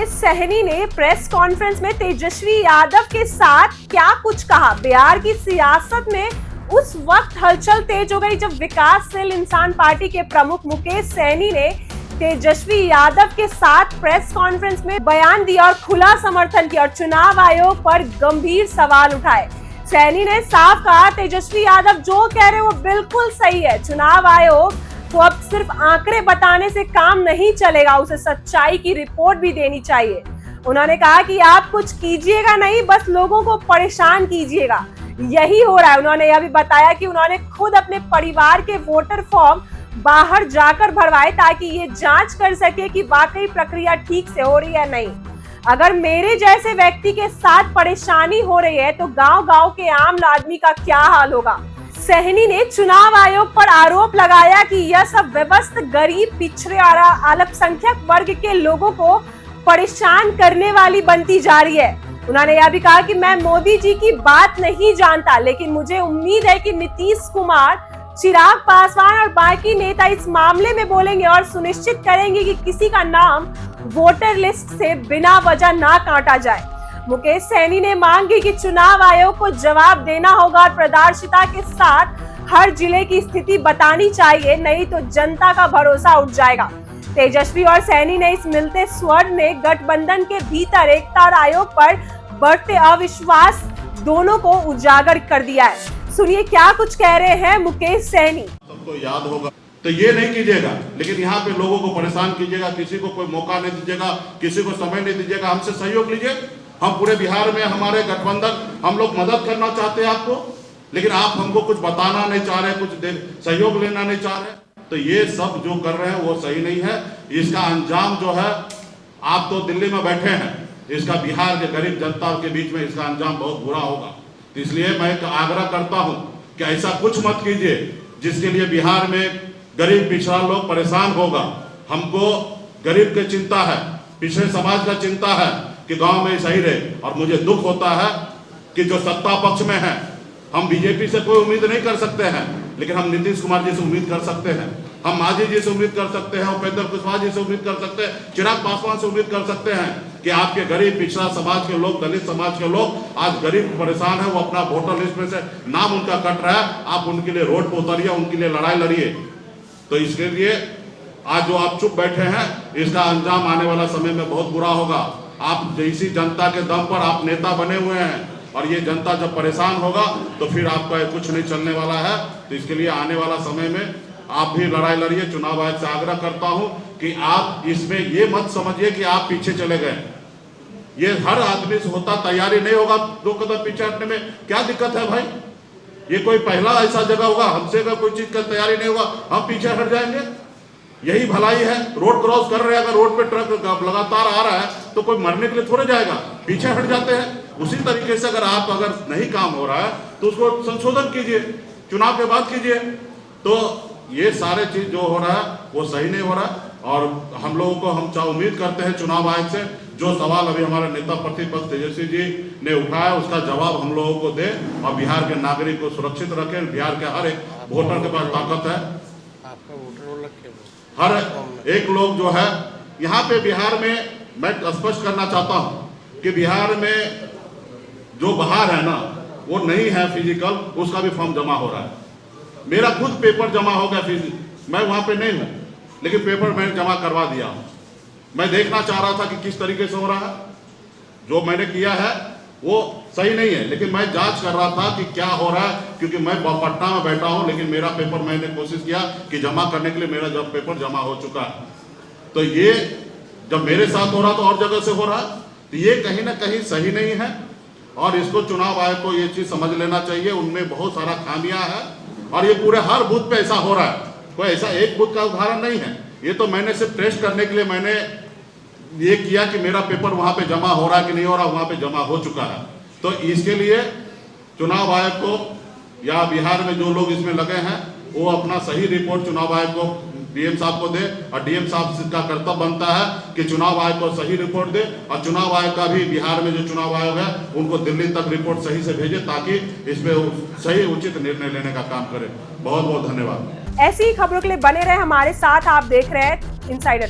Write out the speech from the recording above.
मुकेश सहनी ने press conference में तेजस्वी यादव के साथ क्या कुछ कहा। बिहार की सियासत में उस वक्त हलचल तेज हो गई जब विकासशील इंसान पार्टी के प्रमुख मुकेश सहनी ने तेजस्वी यादव के साथ प्रेस कॉन्फ्रेंस में बयान दिया और खुला समर्थन किया और चुनाव आयोग पर गंभीर सवाल उठाए। सहनी ने साफ कहा, तेजस्वी यादव जो कह रहे वो बिल्कुल सही है। चुनाव आयोग को अब सिर्फ आंकड़े बताने से काम नहीं चलेगा, उसे सच्चाई की रिपोर्ट भी देनी चाहिए। उन्होंने कहा कि आप कुछ कीजिएगा नहीं, बस लोगों को परेशान कीजिएगा, यही हो रहा है। उन्होंने यह भी बताया कि उन्होंने खुद अपने परिवार के वोटर फॉर्म बाहर जाकर भरवाए ताकि ये जांच कर सके कि वाकई प्रक्रिया ठीक से हो रही है नहीं। अगर मेरे जैसे व्यक्ति के साथ परेशानी हो रही है तो गांव-गांव के आम आदमी का क्या हाल होगा। सहनी ने चुनाव आयोग पर आरोप लगाया कि यह सब व्यवस्था गरीब, पिछड़े और अल्पसंख्यक वर्ग के लोगों को परेशान करने वाली बनती जा रही है। उन्होंने यह भी कहा कि मैं मोदी जी की बात नहीं जानता, लेकिन मुझे उम्मीद है कि नीतीश कुमार, चिराग पासवान और बाकी नेता इस मामले में बोलेंगे और सुनिश्चित करेंगे कि किसी का नाम वोटर लिस्ट से बिना वजह ना काटा जाए। मुकेश सहनी ने मांग की कि चुनाव आयोग को जवाब देना होगा और पारदर्शिता के साथ हर जिले की स्थिति बतानी चाहिए, नहीं तो जनता का भरोसा उठ जाएगा। तेजस्वी और सहनी ने इस मिलते स्वर ने गठबंधन के भीतर एकता और आयोग पर बढ़ते अविश्वास दोनों को उजागर कर दिया है। सुनिए क्या कुछ कह रहे हैं मुकेश सहनी। सबको याद होगा तो ये नहीं कीजिएगा, लेकिन यहाँ पे लोगों को परेशान कीजिएगा, किसी को कोई मौका नहीं दीजिएगा, किसी को समय नहीं दीजिएगा। हमसे सहयोग लीजिए। हम पूरे बिहार में हमारे गठबंधन हम लोग मदद करना चाहते हैं आपको, लेकिन आप हमको कुछ बताना नहीं चाह रहे, कुछ सहयोग लेना नहीं चाह रहे। तो ये सब जो कर रहे हैं वो सही नहीं है। इसका अंजाम जो है, आप तो दिल्ली में बैठे हैं, इसका बिहार के गरीब जनता के बीच में इसका अंजाम बहुत बुरा होगा। तो इसलिए मैं आग्रह करता हूं कि ऐसा कुछ मत कीजिए जिसके लिए बिहार में गरीब पिछड़ा लोग परेशान होगा। हमको गरीब की चिंता है, पिछड़े समाज का चिंता है कि गांव में सही रहे। और मुझे दुख होता है कि जो सत्ता पक्ष में है, हम बीजेपी से कोई उम्मीद नहीं कर सकते हैं, लेकिन हम नीतीश कुमार जी से उम्मीद कर सकते हैं, हम मांझी जी से उम्मीद कर सकते हैं, उपेंद्र कुशवाहा जी से उम्मीद कर सकते हैं, चिराग पासवान से उम्मीद कर सकते हैं कि आपके गरीब पिछड़ा समाज के लोग, दलित समाज के लोग आज गरीब परेशान है, वो अपना वोटर लिस्ट में से नाम उनका कट रहा है, आप उनके लिए रोड पर उतरिए, उनके लिए लड़ाई लड़िए। तो इसके लिए आज जो आप चुप बैठे हैं, इसका अंजाम आने वाला समय में बहुत बुरा होगा। आप जैसी जनता के दम पर आप नेता बने हुए हैं, और ये जनता जब परेशान होगा तो फिर आपका कुछ नहीं चलने वाला है। तो इसके लिए आने वाला समय में आप भी लड़ाई लड़िए। चुनाव आयोग से आग्रह करता हूं कि आप इसमें ये मत समझिए कि आप पीछे चले गए। ये हर आदमी से होता, तैयारी नहीं होगा 2 कदम पीछे हटने में क्या दिक्कत है भाई? ये कोई पहला ऐसा जगह होगा हमसे अगर कोई चीज का तैयारी नहीं होगा हम पीछे हट जाएंगे? यही भलाई है। रोड क्रॉस कर रहे हैं, अगर रोड पे ट्रक लगातार आ रहा है तो कोई मरने के लिए थोड़े जाएगा, पीछे हट जाते हैं। उसी तरीके से अगर नहीं काम हो रहा है तो उसको संशोधन कीजिए, चुनाव के बाद कीजिए। तो ये सारे चीज जो हो रहा है वो सही नहीं हो रहा। और हम लोगों को हम उम्मीद करते हैं चुनाव आयोग से जो सवाल अभी हमारे नेता प्रतिपक्ष तेजस्वी जी ने उठाया उसका जवाब हम लोगों को दे और बिहार के नागरिक को सुरक्षित रखे। बिहार के हर एक वोटर के पास ताकत है, हर एक लोग जो है यहाँ पे बिहार में, मैं स्पष्ट करना चाहता हूँ कि बिहार में जो बाहर है ना वो नहीं है फिजिकल, उसका भी फॉर्म जमा हो रहा है। मेरा खुद पेपर जमा हो गया, मैं वहां पे नहीं हूं, लेकिन पेपर मैंने जमा करवा दिया। मैं देखना चाह रहा था कि किस तरीके से हो रहा है। जो मैंने किया है वो सही नहीं है, लेकिन मैं जांच कर रहा था कि क्या हो रहा है, क्योंकि मैं पटना में बैठा हूं, लेकिन मेरा पेपर मैंने कोशिश किया कि जमा करने के लिए, मेरा जब पेपर जमा हो चुका है। तो ये जब मेरे साथ हो रहा तो और जगह से हो रहा, तो ये कहीं ना कहीं सही नहीं है। और इसको चुनाव आयोग को ये चीज समझ लेना चाहिए, उनमें बहुत सारा खामियां है और ये पूरे हर बूथ पे ऐसा हो रहा है। कोई ऐसा एक बूथ का उदाहरण नहीं है। ये तो मैंने सिर्फ टेस्ट करने के लिए मैंने ये किया कि मेरा पेपर वहां पे जमा हो रहा है कि नहीं हो रहा, वहां पे जमा हो चुका है। तो इसके लिए चुनाव आयोग को या बिहार में जो लोग इसमें लगे हैं वो अपना सही रिपोर्ट चुनाव आयोग को, डीएम साहब को दे, और डीएम साहब का कर्तव्य बनता है कि चुनाव आयोग को सही रिपोर्ट दे। और चुनाव आयोग का भी बिहार में जो चुनाव आयोग है उनको दिल्ली तक रिपोर्ट सही से भेजे ताकि इसमें सही उचित निर्णय लेने का काम करे। बहुत बहुत धन्यवाद। ऐसी ही खबरों के लिए बने रहे हमारे साथ। आप देख रहे हैं इनसाइडर लाइव।